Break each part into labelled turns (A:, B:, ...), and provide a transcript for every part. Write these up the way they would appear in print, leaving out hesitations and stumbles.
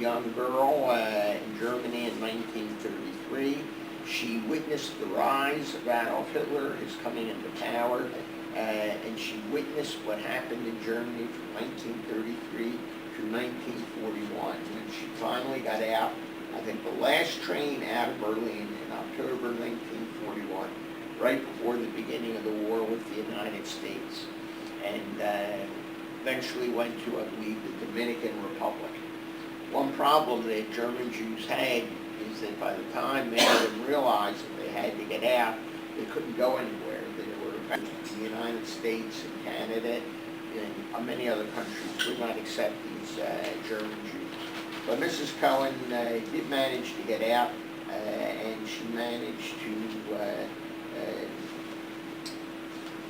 A: young girl in Germany in 1933. She witnessed the rise of Adolf Hitler, his coming into power, and she witnessed what happened in Germany from 1933 to 1941. When she finally got out, I think the last train out of Berlin in October 1941, right before the beginning of the war with the United States, and eventually went to, I believe, the Dominican Republic. One problem that German Jews had is that by the time many of them realized that they had to get out, they couldn't go anywhere. They were in the United States and Canada and many other countries would not accept these German Jews. But Mrs. Cohen did manage to get out, and she managed to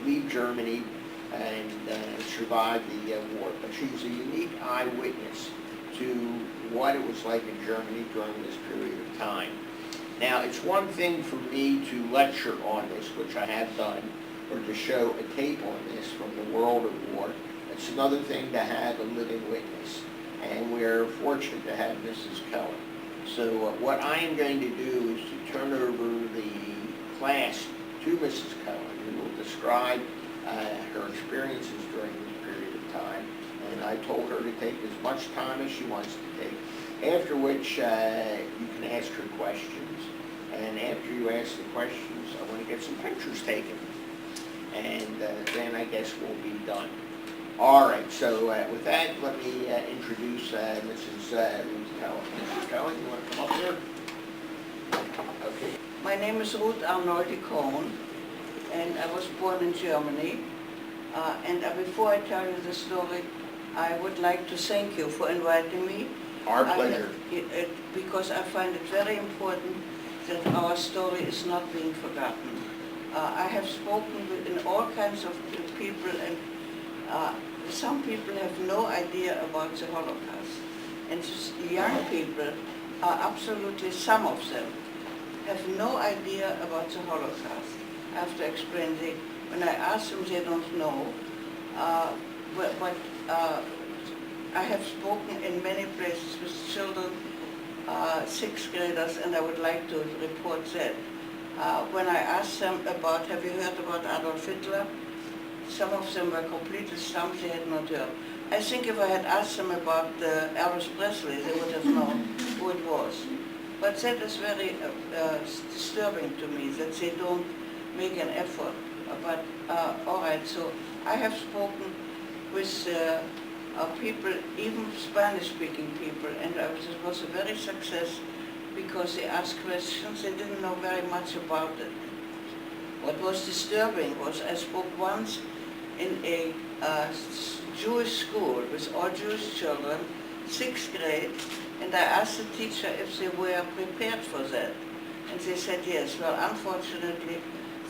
A: leave Germany and survive the war. But she was a unique eyewitness to what it was like in Germany during this period of time. Now, it's one thing for me to lecture on this, which I have done, or to show a tape on this from the world of war. It's another thing to have a living witness, and we're fortunate to have Mrs. Cohen. So what I am going to do is to turn over the class to Mrs. Cohen, who will describe her experiences during this period of time. And I told her to take as much time as she wants to take, after which you can ask her questions. And after you ask the questions, I want to get some pictures taken. And then I guess we'll be done. All right, so with that, let me introduce Mrs. Ruth Cohen. Mrs. Cohen, you want to come up here? Okay.
B: My name is Ruth Arnoldi Cohen, and I was born in Germany. Before I tell you the story, I would like to thank you for inviting me.
A: Our pleasure.
B: Because I find it very important that our story is not being forgotten. I have spoken in all kinds of people, and some people have no idea about the Holocaust. And just young people are absolutely, some of them, have no idea about the Holocaust. I have to explain, when I ask them, they don't know. I have spoken in many places with children, sixth graders, and I would like to report that. When I asked them about, have you heard about Adolf Hitler? Some of them were completely stumped, they had not heard. I think if I had asked them about Elvis Presley, they would have known who it was. But that is very disturbing to me, that they don't make an effort. But all right, so I have spoken with people, even Spanish-speaking people, and it was a very success because they asked questions, they didn't know very much about it. What was disturbing was I spoke once in a Jewish school with all Jewish children, sixth grade, and I asked the teacher if they were prepared for that. And they said yes. Well, unfortunately,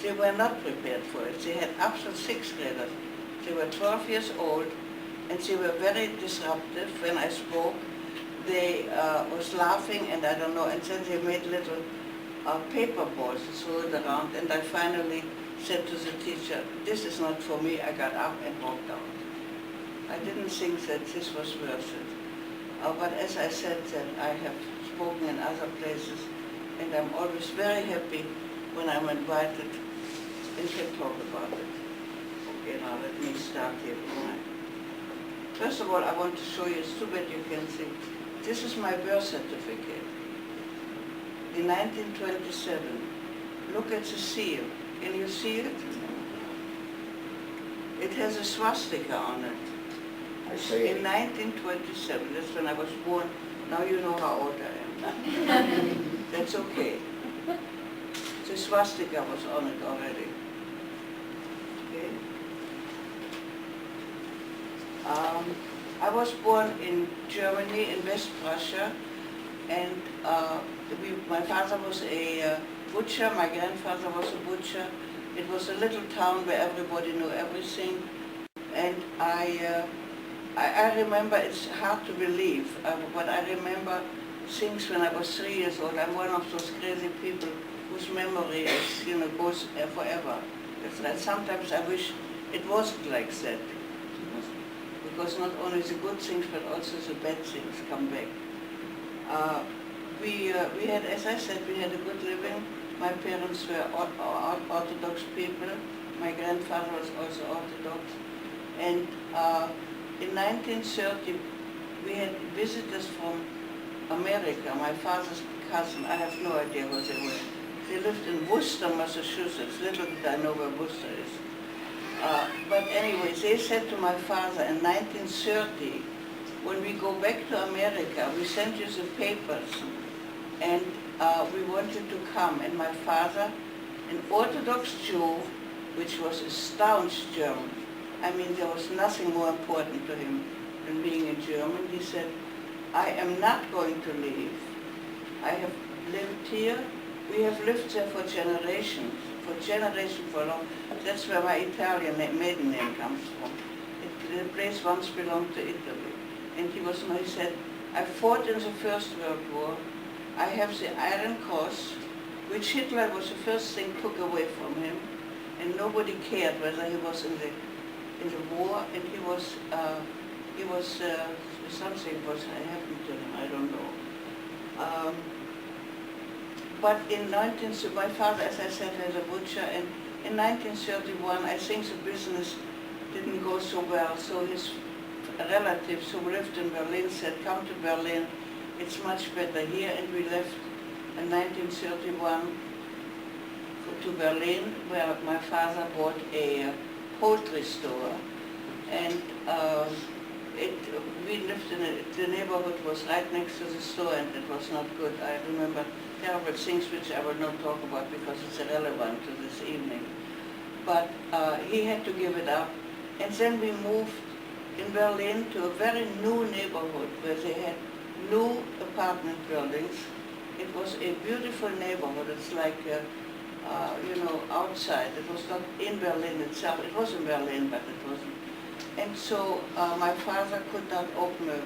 B: they were not prepared for it. They had absolute sixth graders. They were 12 years old, and they were very disruptive when I spoke. They was laughing, and I don't know, and then they made little paper balls and threw it around, and I finally said to the teacher, this is not for me. I got up and walked out. I didn't think that this was worth it. But as I said, that I have spoken in other places, and I'm always very happy when I'm invited and can talk about it. Okay, now let me start here. First of all, I want to show you, it's too bad you can see. This is my birth certificate. In 1927. Look at the seal. Can you see it? It has a swastika on it.
A: I see it.
B: In 1927, that's when I was born. Now you know how old I am. That's okay. The swastika was on it already. Okay. I was born in Germany, in West Prussia, and my father was a butcher, my grandfather was a butcher. It was a little town where everybody knew everything, and I remember, it's hard to believe, but I remember things when I was 3 years old. I'm one of those crazy people whose memory is, goes forever. It's like sometimes I wish it wasn't like that, because not only the good things, but also the bad things come back. We had, as I said, we had a good living. My parents were Orthodox people. My grandfather was also Orthodox. And in 1930, we had visitors from America. My father's cousin, I have no idea where they were. They lived in Worcester, Massachusetts. Little did I know where Worcester is. But anyway, they said to my father in 1930, when we go back to America, we send you the papers, and we want you to come. And my father, an Orthodox Jew, which was a staunch German, I mean, there was nothing more important to him than being a German. He said, I am not going to leave. I have lived here. We have lived there for generations, for long. That's where my Italian maiden name comes from. The place once belonged to Italy. And he said, I fought in the First World War. I have the Iron Cross, which Hitler was the first thing took away from him. And nobody cared whether he was in the war, and he was something was happened to him, I don't know. But in my father, as I said, was a butcher, and in 1931, I think the business didn't go so well, so his relatives who lived in Berlin said, come to Berlin, it's much better here, and we left in 1931 to Berlin, where my father bought a poultry store, and we lived the neighborhood was right next to the store, and it was not good. I remember terrible things which I will not talk about because it's irrelevant to this evening. But he had to give it up. And then we moved in Berlin to a very new neighborhood where they had new apartment buildings. It was a beautiful neighborhood. It's like, outside. It was not in Berlin itself. It was in Berlin, but it wasn't. And so my father could not open a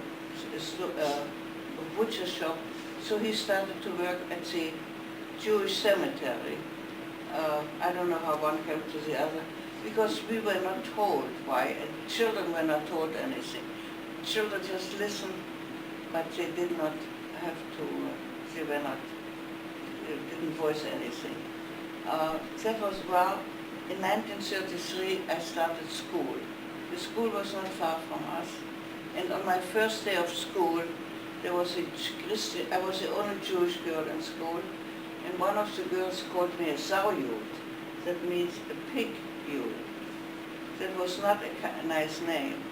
B: butcher shop, so he started to work at the Jewish cemetery. I don't know how one came to the other, because we were not told why, and children were not told anything. Children just listened, but they did not have to, they didn't voice anything. That was, well, in 1933 I started school. The school was not far from us, and on my first day of school, there was I was the only Jewish girl in school, and one of the girls called me a Sauyud. That means a pig youth. That was not a nice name.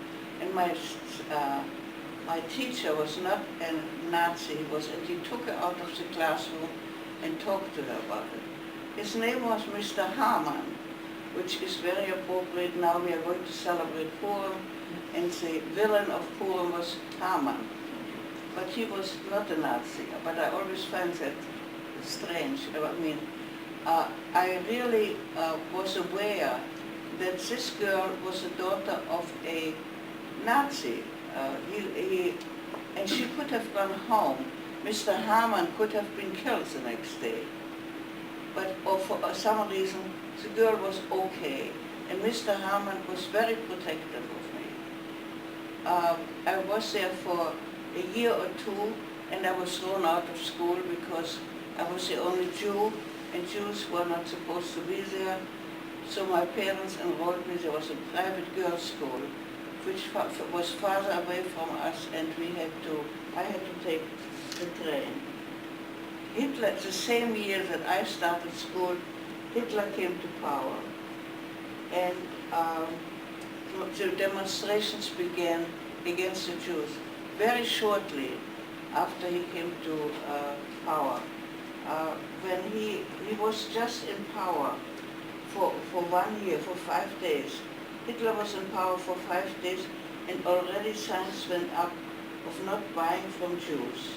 B: And my teacher was not a Nazi, and he took her out of the classroom and talked to her about it. His name was Mr. Hamann, which is very appropriate. Now we are going to celebrate Purim, and the villain of Purim was Haman. But he was not a Nazi, but I always find that strange. I mean, I really was aware that this girl was the daughter of a Nazi. And she could have gone home. Mr. Hamann could have been killed the next day. But for some reason, the girl was okay. And Mr. Hamann was very protective of me. I was there for a year or two, and I was thrown out of school because I was the only Jew, and Jews were not supposed to be there. So my parents enrolled me. There was a private girls' school, which was farther away from us, and I had to take the train. Hitler, the same year that I started school, Hitler came to power, and the demonstrations began against the Jews very shortly after he came to power. When he was just in power for 1 year, for 5 days. Hitler was in power for 5 days, and already signs went up of not buying from Jews.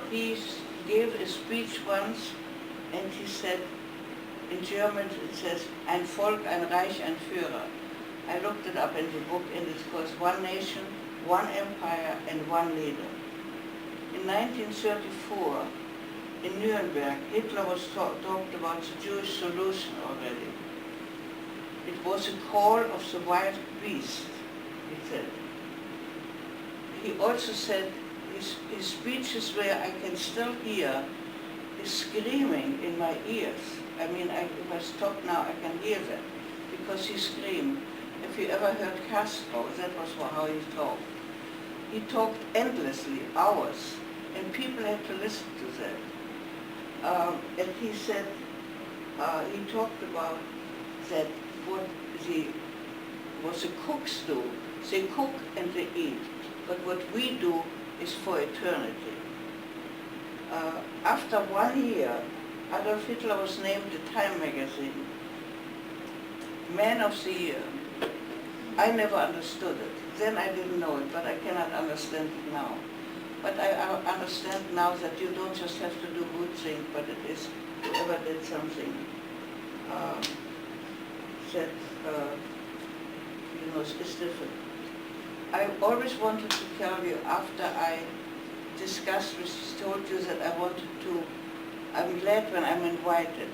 B: He gave a speech once, and he said, in German it says, ein Volk, ein Reich, ein Führer. I looked it up in the book, and it was one nation, one empire, and one leader. In 1934, in Nuremberg, Hitler was talked about the Jewish solution already. It was a call of the wild beast, he said. He also said his speeches where I can still hear his screaming in my ears. I mean, if I stop now, I can hear that because he screamed. If you ever heard Castro, that was how he talked. He talked endlessly, hours, and people had to listen to that. And he said, he talked about that what the cooks do. They cook and they eat, but what we do is for eternity. After 1 year, Adolf Hitler was named the Time magazine Man of the Year. I never understood it. Then I didn't know it, but I cannot understand it now. But I understand now that you don't just have to do good things, but it is whoever did something that is different. I always wanted to tell you after I discussed with, told you that I wanted to, I'm glad when I'm invited.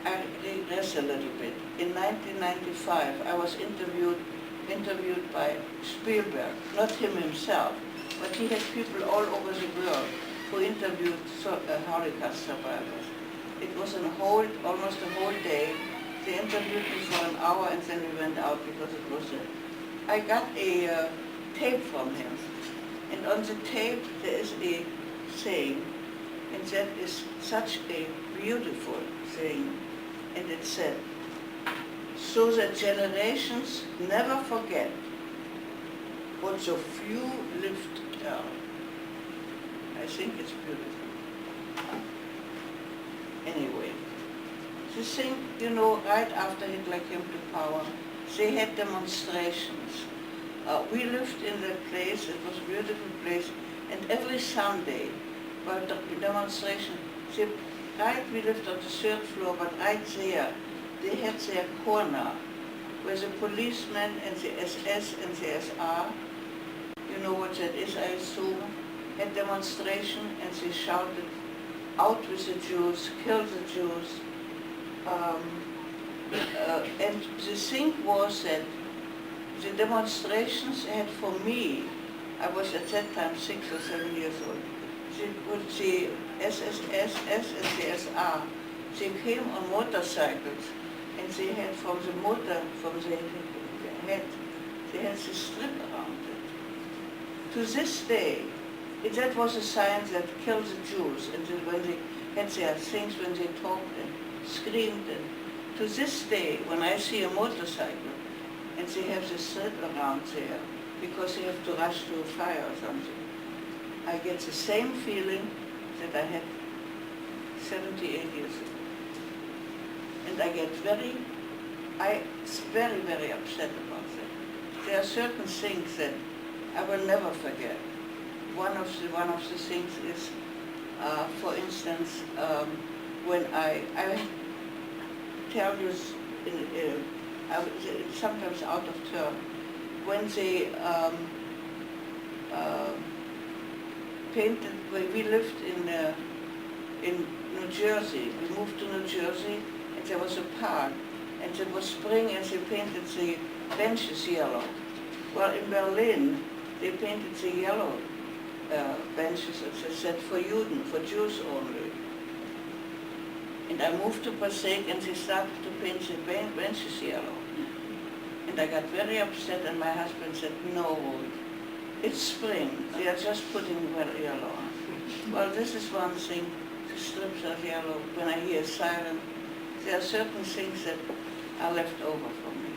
B: I regress a little bit. In 1995, I was interviewed by Spielberg, not him himself, but he had people all over the world who interviewed Holocaust survivors. It was almost a whole day. They interviewed me for an hour and then we went out because it was I got a tape from him. And on the tape there is a saying, and that is such a beautiful saying. And it said, so that generations never forget what so few lived to tell. I think it's beautiful. Anyway, the thing, right after Hitler came to power, they had demonstrations. We lived in that place, it was a beautiful place, and every Sunday, by the demonstration, we lived on the 3rd floor, but right there, they had their corner, where the policemen and the SS and the SR, you know what that is, I assume, had demonstration and they shouted, out with the Jews, kill the Jews. And the thing was that the demonstrations had for me, I was at that time 6 or 7 years old, the SSS and the SR, they came on motorcycles and they had from the motor, from the head, they had this strip around it. To this day, that was a sign that killed the Jews, and when they had their things, when they talked and screamed. And to this day, when I see a motorcycle, and they have this strip around there, because they have to rush to a fire or something, I get the same feeling that I had 78 years ago. And I get very, very upset about that. There are certain things that I will never forget. One of the things is, for instance, when I tell you, sometimes out of turn, when they painted, we lived in New Jersey. We moved to New Jersey, and there was a park, and it was spring, and they painted the benches yellow. Well, in Berlin, they painted the yellow benches, as I said, for Juden, for Jews only. And I moved to Passaic, and they started to paint the benches yellow. And I got very upset, and my husband said, no, it's spring, they are just putting yellow on. Well, this is one thing, the strips are yellow. When I hear a siren, there are certain things that are left over for me.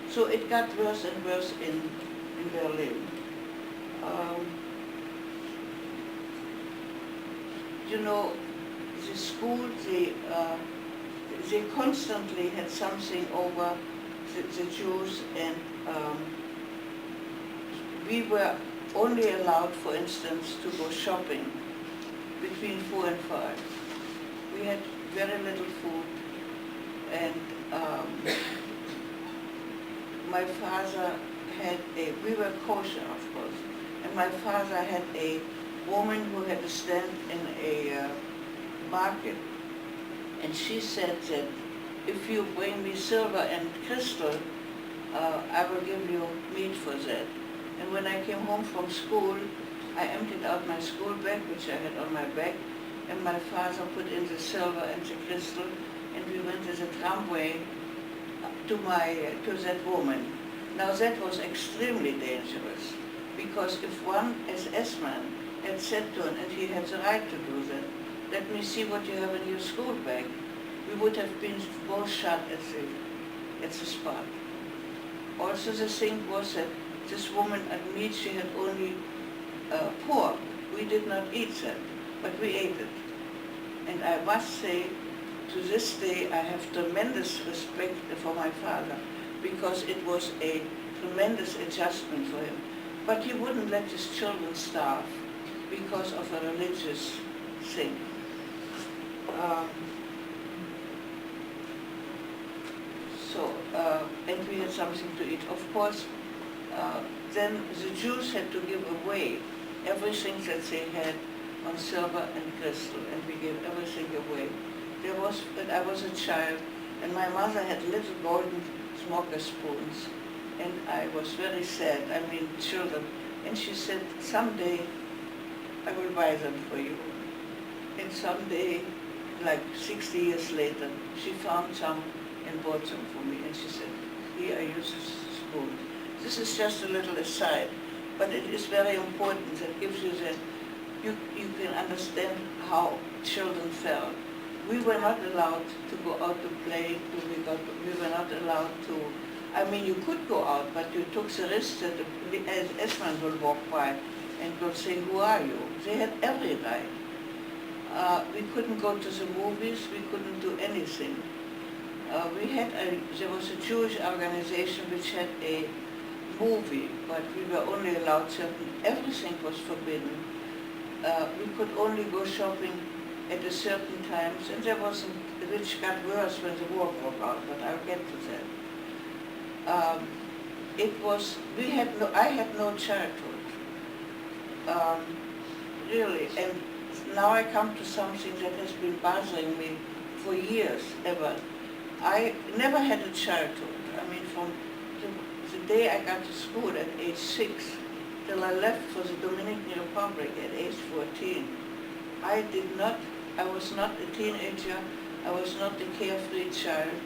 B: So it got worse and worse in Berlin. The school, they constantly had something over the Jews, and we were only allowed, for instance, to go shopping between 4 and 5. We had very little food, and my father had we were kosher, of course, and my father had a woman who had a stand in a market, and she said that if you bring me silver and crystal, I will give you meat for that. And when I came home from school, I emptied out my school bag, which I had on my back, and my father put in the silver and the crystal, and we went as a tramway to that woman. Now that was extremely dangerous, because if one SS-man had said to him, and he had the right to do that, let me see what you have in your school bag, we would have been both shot at the spot. Also the thing was that this woman admits she had only pork. We did not eat that, but we ate it. And I must say, to this day, I have tremendous respect for my father, because it was a tremendous adjustment for him. But he wouldn't let his children starve because of a religious thing. And we had something to eat. Of course, then the Jews had to give away everything that they had on silver and crystal, and we gave everything away. When I was a child, and my mother had little golden smoker spoons, and I was very sad, children, and she said, someday I will buy them for you. And someday, like 60 years later, she found some and bought them for me, and she said, here I use this spoon. This is just a little aside, but it is very important. That gives you that you can understand how children felt. We were not allowed to go out to play. We were not allowed to. You could go out, but you took the risk that the SS-man will walk by and will say, who are you? They had every right. We couldn't go to the movies. We couldn't do anything. There was a Jewish organization which had a movie, but we were only allowed everything was forbidden. We could only go shopping at a certain times, and which got worse when the war broke out, but I'll get to that. I had no childhood, really, and now I come to something that has been bothering me for years, ever. I never had a childhood. From the day I got to school at age 6 till I left for the Dominican Republic at age 14, I was not a teenager, I was not a carefree child.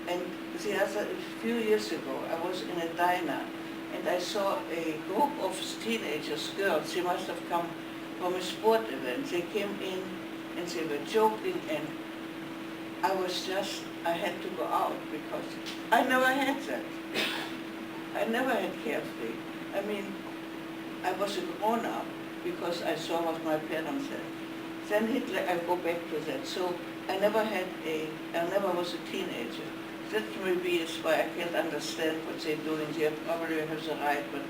B: And a few years ago, I was in a diner and I saw a group of teenagers, girls, they must have come from a sport event. They came in and they were joking, and I had to go out because I never had that. I never had carefree. I was a grown-up because I saw what my parents had. Then Hitler, I go back to that. So I never was a teenager. That maybe is why I can't understand what they're doing. They probably have the right, but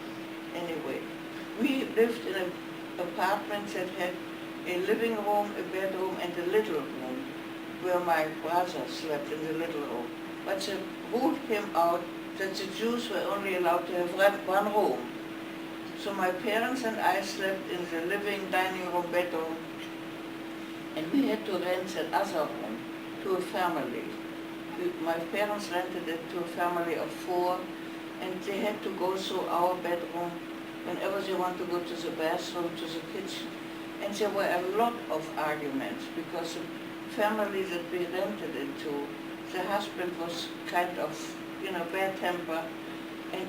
B: anyway. We lived in an apartment that had a living room, a bedroom, and a little room, where my brother slept in the little room. But the rule came out that the Jews were only allowed to have one room. So my parents and I slept in the living, dining room, bedroom, and we had to rent that other room to a family. My parents rented it to a family of 4, and they had to go through our bedroom whenever they want to go to the bathroom, to the kitchen. And there were a lot of arguments because the family that we rented it to, the husband was kind of, bad temper, and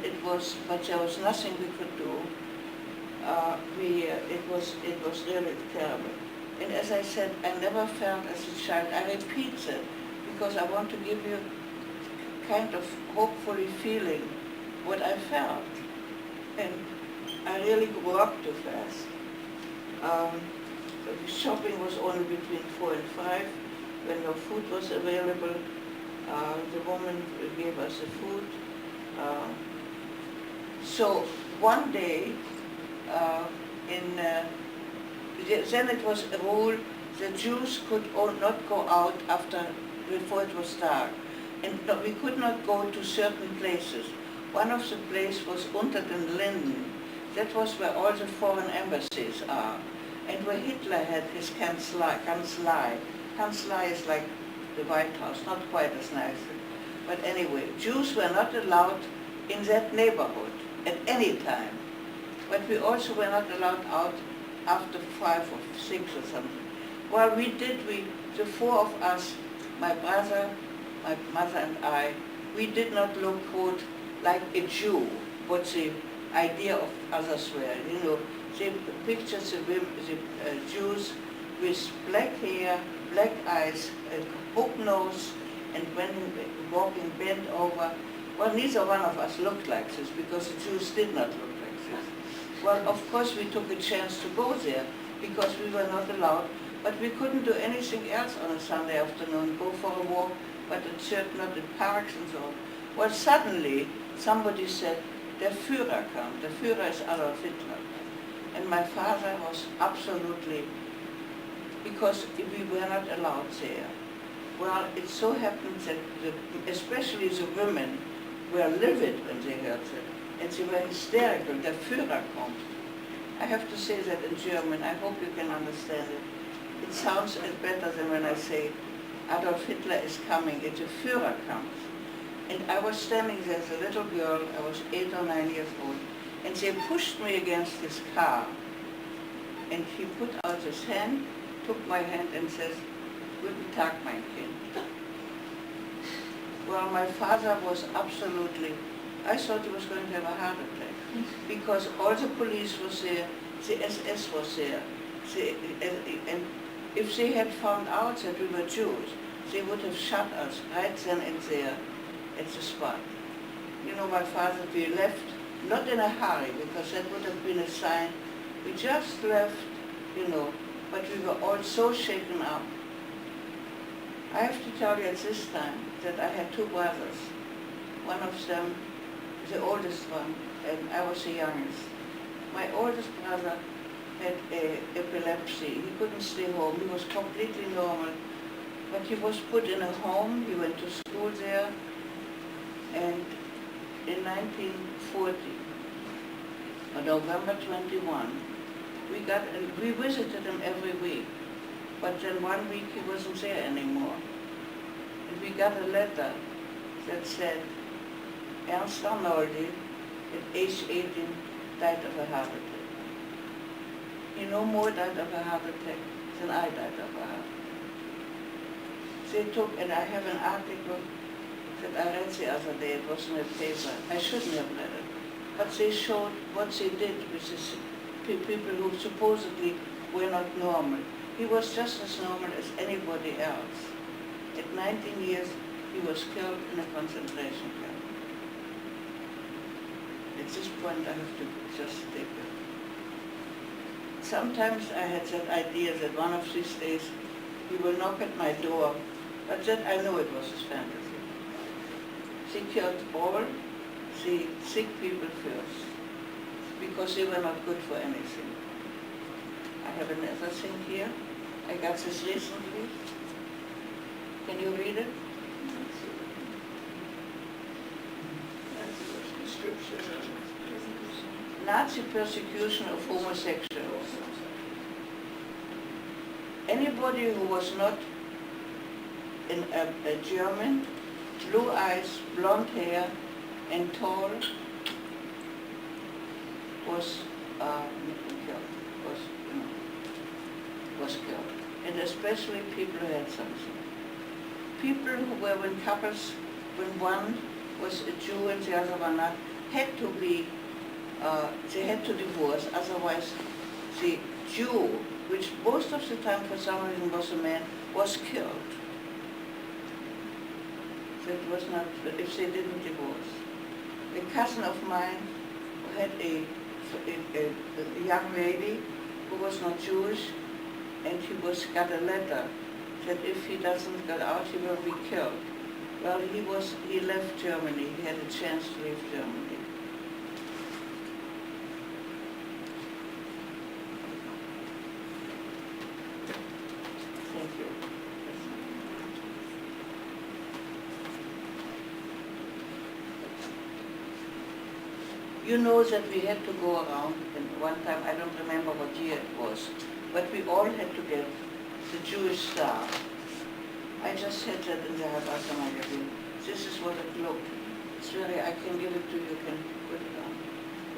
B: but there was nothing we could do. It was really terrible. And as I said, I never felt as a child, I repeat that, because I want to give you kind of hopefully feeling what I felt. And I really grew up too fast. The shopping was only between 4 and 5. When no food was available, the woman gave us the food. So one day, then it was a rule the Jews could not go out before it was dark. And we could not go to certain places. One of the places was Unter den Linden. That was where all the foreign embassies are. And where Hitler had his Kanzlei. Kanzlei is like the White House, not quite as nice. But anyway, Jews were not allowed in that neighborhood at any time. but we also were not allowed out after 5 or 6 or something. Well, the four of us, my brother, my mother and I, we did not look quote like a Jew, what the idea of others were. You know, they pictured the Jews with black hair, black eyes, a hook nose, and when walking bent over. Well, neither one of us looked like this because the Jews did not look like this. Well, of course we took a chance to go there because we were not allowed, but we couldn't do anything else on a Sunday afternoon, go for a walk, but at church, not in parks and so on. Well, suddenly somebody said, der Führer come. The Führer is Adolf Hitler. And my father was absolutely, because we were not allowed there. Well, it so happened that especially the women were livid when they heard that, and they were hysterical, der Führer kommt. I have to say that in German, I hope you can understand it. It sounds better than when I say Adolf Hitler is coming, it's a Führer comes. And I was standing there as a little girl, I was 8 or 9 years old, and they pushed me against his car. And he put out his hand, took my hand and says, Guten Tag, mein Kind. Well, my father was absolutely, I thought he was going to have a heart attack because all the police was there, the SS was there, and if they had found out that we were Jews, they would have shot us right then and there at the spot. You know, my father, we left, not in a hurry, because that would have been a sign. We just left, you know, but we were all so shaken up. I have to tell you at this time that I had 2 brothers. One of them, the oldest one, and I was the youngest. My oldest brother had epilepsy. He couldn't stay home. He was completely normal. But he was put in a home. He went to school there. And in 1940, on November 21, we visited him every week. But then 1 week he wasn't there anymore. And we got a letter that said, Ernst Arnoldi, at age 18, died of a heart attack. He no more died of a heart attack than I died of a heart attack. They took, and I have an article that I read the other day, it was in a paper. I shouldn't have read it. But they showed what they did with these people who supposedly were not normal. He was just as normal as anybody else. At 19 years, he was killed in a concentration camp. At this point, I have to just take it. Sometimes I had that idea that one of these days he will knock at my door, but then I know it was his fantasy. They killed all the sick people first, because they were not good for anything. I have another thing here. I got this recently. Can you read it? Nazi persecution of homosexuals. Anybody who was not a German, blue eyes, blonde hair, and tall was killed. And especially people who had something. People who were in couples, when one was a Jew and the other one not, had to be, they had to divorce, otherwise the Jew, which most of the time for some reason was a man, was killed. That was not, if they didn't divorce. A cousin of mine who had a young lady who was not Jewish, and he got a letter that if he doesn't get out, he will be killed. Well, he left Germany. He had a chance to leave Germany. Thank you. You know that we had to go around, and one time, I don't remember what year it was, but we all had to get the Jewish star. I just had that in the Hadassah magazine. This is what it looked. It's very, I can give it to you, you can put it on.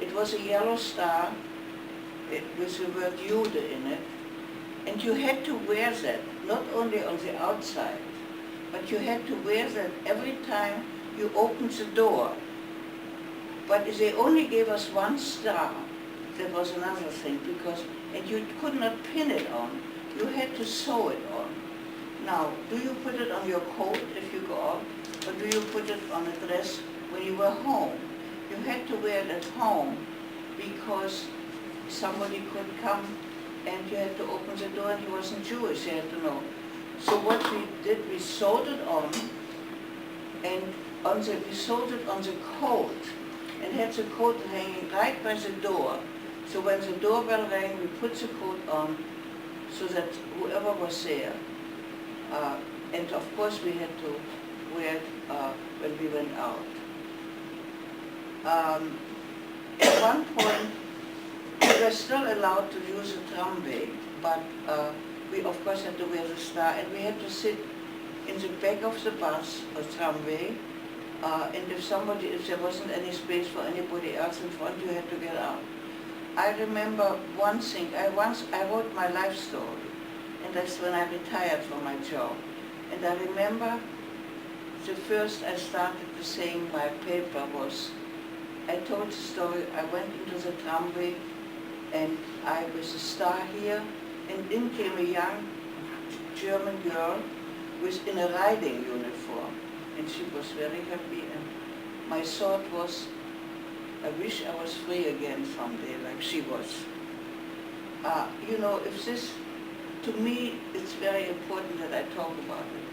B: It was a yellow star with the word Jude in it. And you had to wear that, not only on the outside, but you had to wear that every time you opened the door. But they only gave us one star. That was another thing, and you could not pin it on. You had to sew it on. Now, do you put it on your coat if you go out, or do you put it on a dress when you were home? You had to wear it at home because somebody could come and you had to open the door and he wasn't Jewish, you had to know. So what we did, we sewed it on, and we sewed it on the coat, and had the coat hanging right by the door. So when the doorbell rang, we put the coat on so that whoever was there, and of course we had to wear it when we went out. At one point, we were still allowed to use a tramway, but we of course had to wear the star, and we had to sit in the back of the bus or tramway, and if there wasn't any space for anybody else in front, you had to get out. I remember one thing. I wrote my life story, and that's when I retired from my job. And I remember the first I started to say in my paper was, I told the story, I went into the tramway, and I was a star here, and in came a young German girl in a riding uniform, and she was very happy, and my thought was, I wish I was free again someday, like she was. You know, to me, it's very important that I talk about it.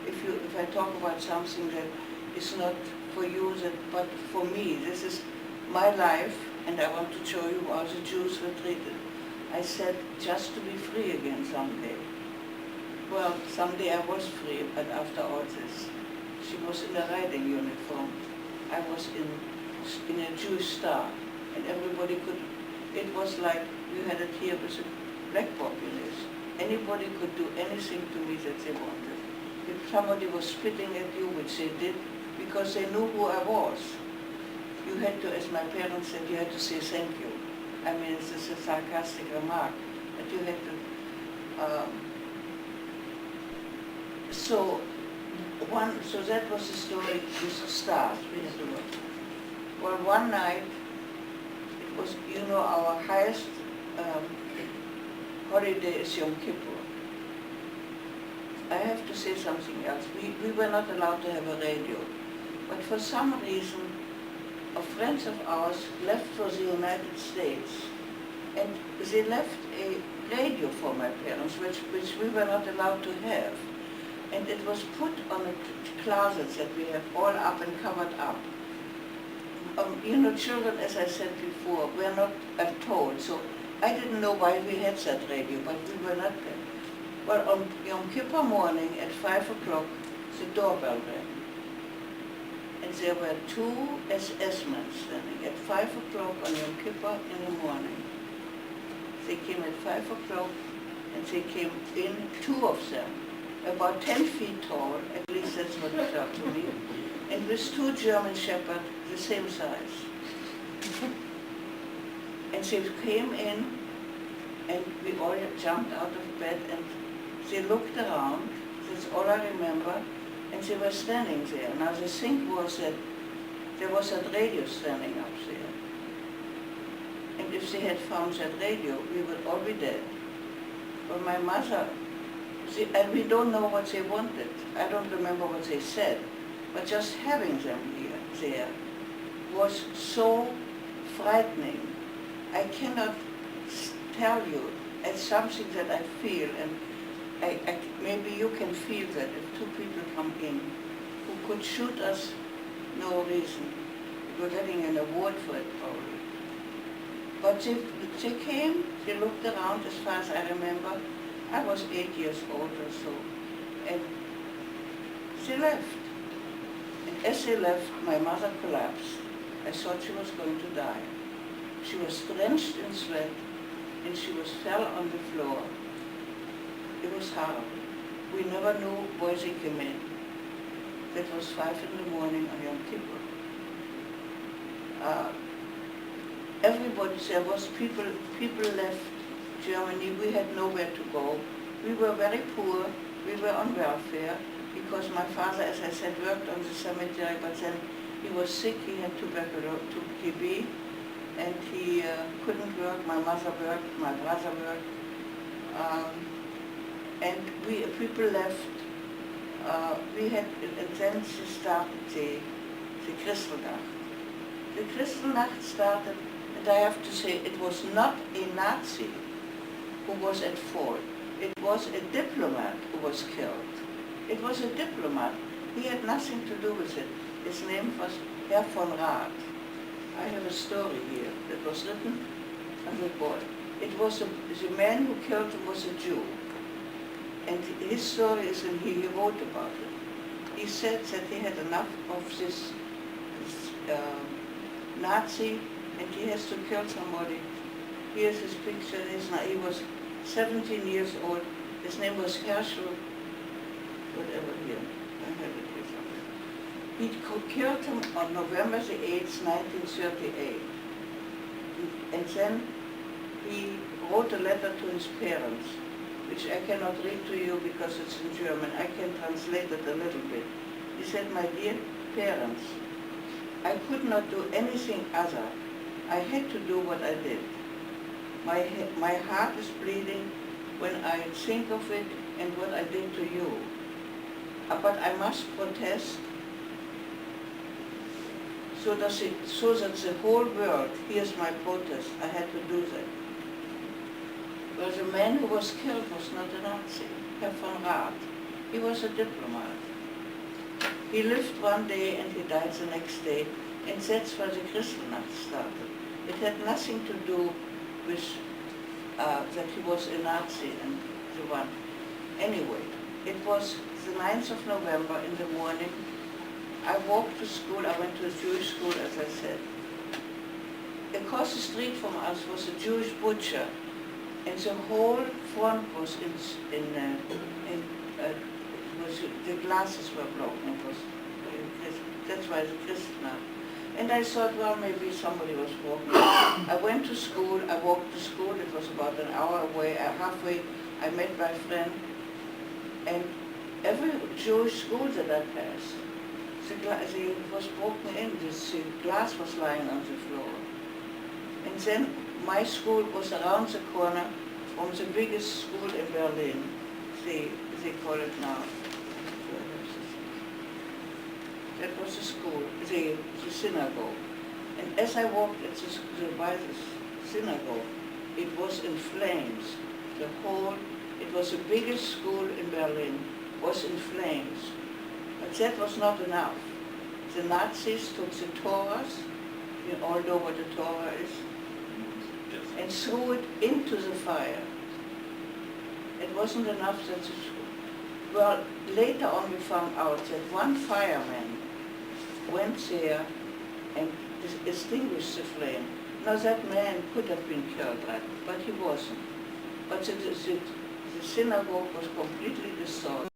B: If I talk about something that is not for you, but for me, this is my life, and I want to show you how the Jews were treated. I said, just to be free again someday. Well, someday I was free, but after all this, she was in a riding uniform. I was in a Jewish star, and everybody could, it was like you had it here with a black populace. Anybody could do anything to me that they wanted. If somebody was spitting at you, which they did, because they knew who I was, you had to, as my parents said, you had to say thank you. I mean, this is a sarcastic remark, but you had to, so that was the story with the stars we had to work. Well, one night, it was, our highest holiday is Yom Kippur. I have to say something else. We were not allowed to have a radio, but for some reason, friends of ours left for the United States, and they left a radio for my parents, which we were not allowed to have. And it was put on a closet that we have all up and covered up. Children, as I said before, were not told, so I didn't know why we had that radio, but we were not there. Well, on Yom Kippur morning at 5 o'clock, the doorbell rang. And there were two SS men standing at 5 o'clock on Yom Kippur in the morning. They came at 5 o'clock, and they came in, two of them, about 10 feet tall, at least that's what it felt to me, and with two German shepherds, the same size. And they came in, and we all jumped out of bed, and they looked around, that's all I remember, and they were standing there. Now the thing was that there was a radio standing up there. And if they had found that radio, we would all be dead. But my mother, and we don't know what they wanted. I don't remember what they said, but just having them there was so frightening. I cannot tell you. It's something that I feel, and maybe you can feel that if two people come in who could shoot us, no reason. We're getting an award for it probably. But they came, they looked around as far as I remember. I was 8 years old or so, and they left. And as they left, my mother collapsed. I thought she was going to die. She was drenched in sweat, and she fell on the floor. It was horrible. We never knew why they came in. That was 5 in the morning on Yom Kippur. everybody, there was people left Germany, we had nowhere to go. We were very poor, we were on welfare, because my father, as I said, worked on the cemetery, but then he was sick, he had TB, and he couldn't work. My mother worked, my brother worked, and people left. And then she started the Kristallnacht. The Kristallnacht started, and I have to say, it was not a Nazi who was at fault. It was a diplomat who was killed. It was a diplomat. He had nothing to do with it. His name was Herr von Rath. I have a story here that was written on the board. It was the man who killed him was a Jew. And his story is, and he wrote about it. He said that he had enough of this Nazi, and he has to kill somebody. Here's his picture. He was 17 years old. His name was Herschel, whatever here. I have it here somewhere. He killed him on November the 8th, 1938. And then he wrote a letter to his parents, which I cannot read to you because it's in German. I can translate it a little bit. He said, "My dear parents, I could not do anything other. I had to do what I did. My heart is bleeding when I think of it and what I did to you. But I must protest so that the whole world hears my protest. I had to do that." Well, the man who was killed was not a Nazi, Herr von Rath. He was a diplomat. He lived one day and he died the next day, and that's where the Kristallnacht started. It had nothing to do with that he was a Nazi and the one. Anyway, it was the 9th of November in the morning. I walked to school. I went to a Jewish school, as I said. Across the street from us was a Jewish butcher, and the whole front was the glasses were broken. That's why the Kristallnacht. And I thought, well, maybe somebody was walking. I went to school. I walked to school. It was about an hour away. Halfway, I met my friend, and every Jewish school that I passed, it was broken in. The glass was lying on the floor. And then my school was around the corner from the biggest school in Berlin. They call it now. That was the school, the synagogue. And as I walked by the synagogue, it was in flames. It was the biggest school in Berlin, was in flames. But that was not enough. The Nazis took the Torahs, you all know what a Torah is,
C: Yes.
B: and threw it into the fire. It wasn't enough that the school. Well, later on we found out that one fireman went there and extinguished the flame. Now that man could have been killed, right? But he wasn't. But the synagogue was completely destroyed.